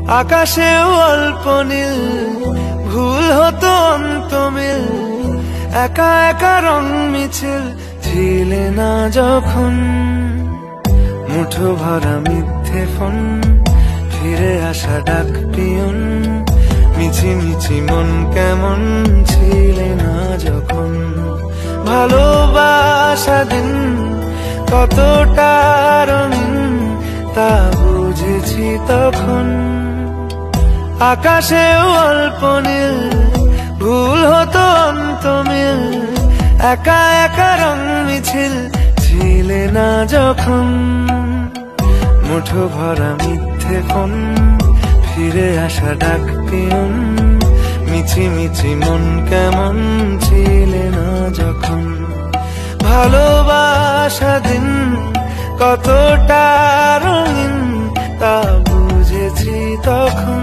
আকাশেও অল্প নীল, ভুল হতো অন্তমিল, একা একা রং মিছিল ছিলে না যখন। মুঠো ভরা মিথ্যে ফোন, ফিরে আসা ডাক পিয়ন, মিছি মিছি মন কেমন ছিলে না যখন। ভালোবাসা দিন কতটা রঙিন তা বুঝেছি তখন। আকাশেও অল্প নীল, ভুল হতো অন্তমিল, একা একা রং মিছিল ছিলে না যখন। মুঠো ভরা মিথ্যে ফোন, ফিরে আসা ডাক পিয়ন, মিছি মিছি মন কেমন ছিলে না যখন। ভালোবাসা দিন কতটা রঙিন তা বুঝেছি তখন।